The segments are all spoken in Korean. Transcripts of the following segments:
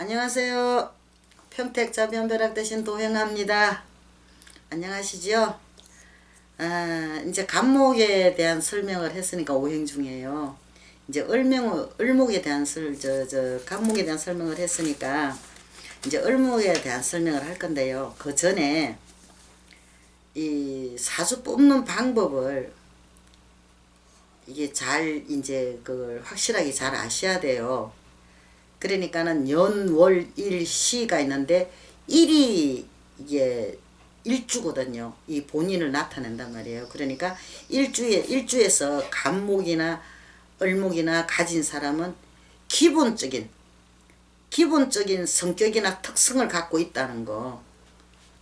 안녕하세요. 평택자변벼락 대신 도행합니다. 안녕하시죠? 이제 간목에 대한 설명을 했으니까 오행 중이에요. 이제 을목에 대한 간목에 대한 설명을 했으니까 이제 을목에 대한 설명을 할 건데요. 그 전에 이 사주 뽑는 방법을 이게 이제 그걸 확실하게 잘 아셔야 돼요. 그러니까는 연, 월, 일, 시가 있는데 일이 이게 일주거든요. 이 본인을 나타낸단 말이에요. 그러니까 일주에서 간목이나 을목이나 가진 사람은 기본적인 성격이나 특성을 갖고 있다는 거.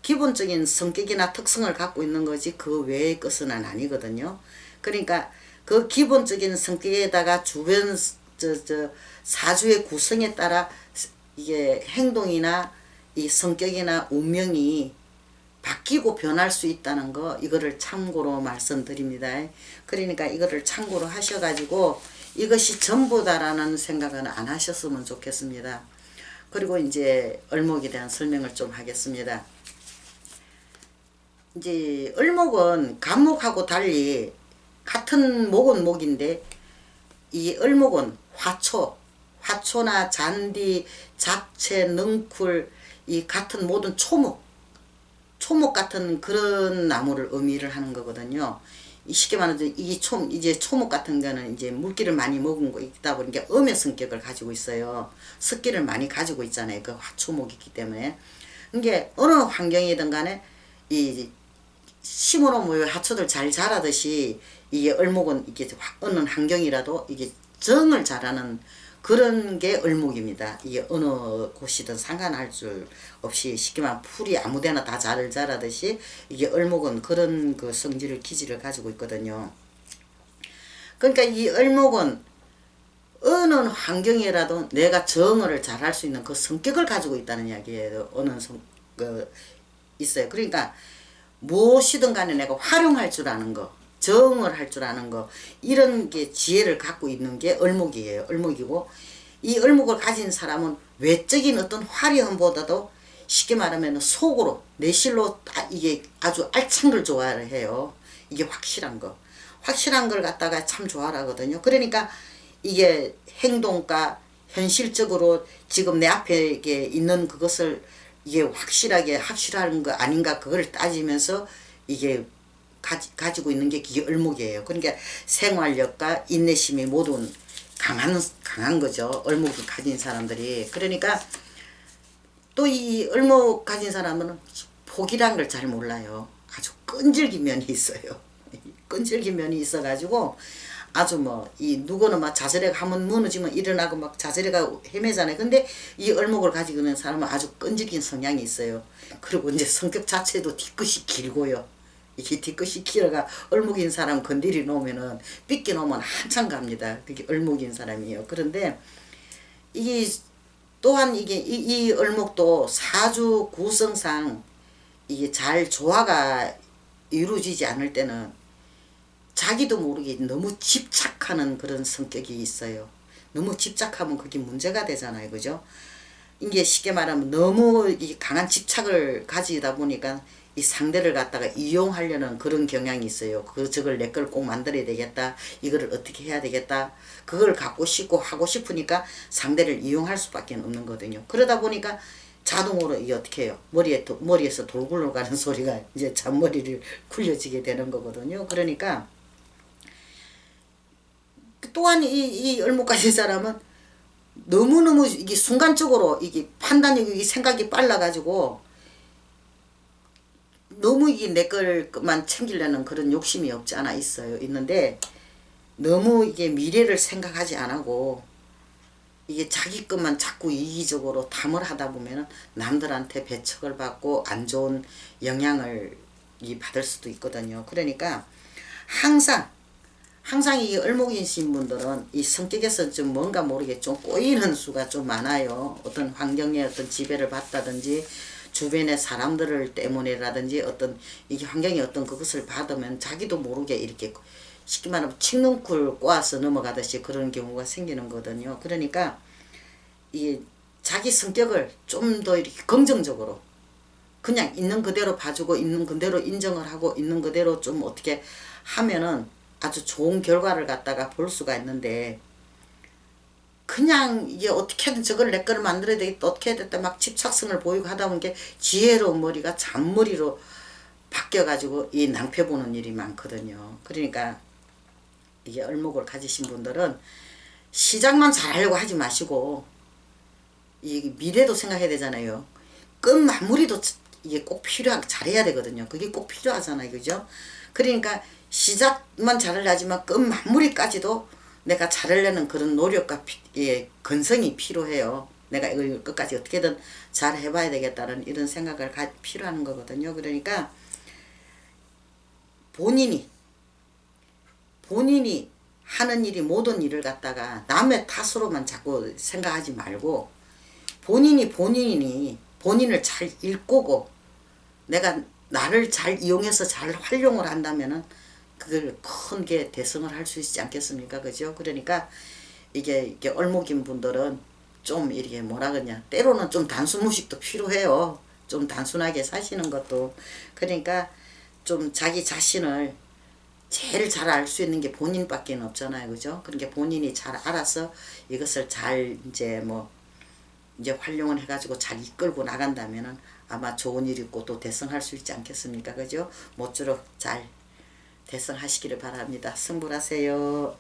기본적인 성격이나 특성을 갖고 있는 거지 그 외의 것은 아니거든요. 그러니까 그 기본적인 성격에다가 주변 사주의 구성에 따라 이게 행동이나 이 성격이나 운명이 바뀌고 변할 수 있다는 거, 이거를 참고로 말씀드립니다. 그러니까 이거를 참고로 하셔가지고 이것이 전부다라는 생각은 안 하셨으면 좋겠습니다. 그리고 이제 을목에 대한 설명을 좀 하겠습니다. 이제 을목은 간목하고 달리 같은 목은 목인데 이 을목은 화초나 잔디, 잡채, 능쿨, 이 같은 모든 초목 같은 그런 나무를 의미를 하는 거거든요. 쉽게 말해서 이제 초목 같은 거는 이제 물기를 많이 먹은 거 있다 보니까 음의 성격을 가지고 있어요. 습기를 많이 가지고 있잖아요. 그 화초목이기 때문에. 이게 어느 환경이든 간에 이 심어놓으면 화초들 잘 자라듯이 이게 을목은 이게 어느 환경이라도 이게 정을 잘하는 그런 게 을목입니다. 이게 어느 곳이든 상관할 줄 없이 쉽게 말하면 풀이 아무데나 다 잘 자라듯이 이게 을목은 그런 그 성질을 기질을 가지고 있거든요. 그러니까 이 을목은 어느 환경이라도 내가 정을 잘할 수 있는 그 성격을 가지고 있다는 이야기예요. 있어요. 그러니까 무엇이든 간에 내가 활용할 줄 아는 거, 정을 할 줄 아는 거, 이런 게 지혜를 갖고 있는 게 을목이에요. 을목이고, 이 을목을 가진 사람은 외적인 어떤 화려함보다도 쉽게 말하면 속으로 내실로 이게 아주 알찬 걸 좋아를 해요. 이게 확실한 걸 갖다가 참 좋아하거든요. 그러니까 이게 행동과 현실적으로 지금 내 앞에 있는 그것을 이게 확실한 거 아닌가 그걸 따지면서 이게 가지고 있는 게 이게 을목이에요. 그러니까 생활력과 인내심이 모두 강한 거죠. 을목을 가진 사람들이. 그러니까 또 이 을목 가진 사람은 포기란 걸 잘 몰라요. 아주 끈질긴 면이 있어요. 끈질긴 면이 있어가지고 아주 누구는 막 자살해가 하면 무너지면 일어나고 막 자살해가 헤매잖아요. 근데 이 을목을 가지고 있는 사람은 아주 끈질긴 성향이 있어요. 그리고 이제 성격 자체도 뒤끝이 길고요. 이게 뒤끝이 길어가 을목인 사람 건드리 놓으면은 삐끼 놓으면 한참 갑니다. 그게 을목인 사람이에요. 그런데 이게 또한 이 을목도 사주 구성상 이게 잘 조화가 이루어지지 않을 때는 자기도 모르게 너무 집착하는 그런 성격이 있어요. 너무 집착하면 그게 문제가 되잖아요. 그죠? 이게 쉽게 말하면 너무 이 강한 집착을 가지다 보니까 이 상대를 갖다가 이용하려는 그런 경향이 있어요. 저걸 내 걸 꼭 만들어야 되겠다. 이거를 어떻게 해야 되겠다. 그걸 갖고 싶고 하고 싶으니까 상대를 이용할 수밖에 없는 거거든요. 그러다 보니까 자동으로 이게 어떻게 해요? 머리에서 돌 굴러가는 소리가 이제 잔머리를 굴려지게 되는 거거든요. 그러니까 또한 이 을목 가진 사람은 너무너무 이게 순간적으로 이게 판단력이 생각이 빨라가지고 너무 이게 내 걸만 챙기려는 그런 욕심이 없지 않아 있는데 너무 이게 미래를 생각하지 않고 이게 자기 것만 자꾸 이기적으로 탐을 하다 보면 남들한테 배척을 받고 안 좋은 영향을 받을 수도 있거든요. 그러니까 항상 이 을목이신 분들은 이 성격에서 좀 뭔가 모르게 좀 꼬이는 수가 좀 많아요. 어떤 환경에 어떤 지배를 받다든지 주변의 사람들을 때문에라든지 어떤 이게 환경이 어떤 그것을 받으면 자기도 모르게 이렇게 쉽게 말하면 칡눈쿨 꼬아서 넘어가듯이 그런 경우가 생기는 거거든요. 그러니까 이게 자기 성격을 좀 더 이렇게 긍정적으로 그냥 있는 그대로 봐주고 있는 그대로 인정을 하고 있는 그대로 좀 어떻게 하면은 아주 좋은 결과를 갖다가 볼 수가 있는데, 그냥 이게 어떻게든 저걸 내 거를 만들어야 되겠다, 어떻게 해야 되겠다 막 집착성을 보이고 하다 보니까 지혜로운 머리가 잔머리로 바뀌어가지고 이 낭패 보는 일이 많거든요. 그러니까 이게 을목을 가지신 분들은 시작만 잘하려고 하지 마시고 이 미래도 생각해야 되잖아요. 끝 마무리도 이게 꼭 잘해야 되거든요. 그게 꼭 필요하잖아요. 그죠? 그러니까 시작만 잘하려 하지만 끝 마무리까지도 내가 잘하려는 그런 노력과 건성이 필요해요. 내가 이걸 끝까지 어떻게든 잘 해봐야 되겠다는 이런 생각을 필요한 거거든요. 그러니까 본인이 하는 일이 모든 일을 갖다가 남의 탓으로만 자꾸 생각하지 말고 본인을 잘 일구고 내가 나를 잘 이용해서 잘 활용을 한다면은 그걸 큰 게 대성을 할 수 있지 않겠습니까? 그죠? 그러니까 이게 얼목인 분들은 좀 이렇게 뭐라 그러냐, 때로는 좀 단순무식도 필요해요. 좀 단순하게 사시는 것도. 그러니까 좀 자기 자신을 제일 잘 알 수 있는 게 본인밖에 없잖아요. 그죠? 그러니까 본인이 잘 알아서 이것을 잘 이제 활용을 해가지고 잘 이끌고 나간다면은 아마 좋은 일이 있고 또 대성할 수 있지 않겠습니까? 그죠? 모쪼록 잘 대성하시기를 바랍니다. 승부하세요.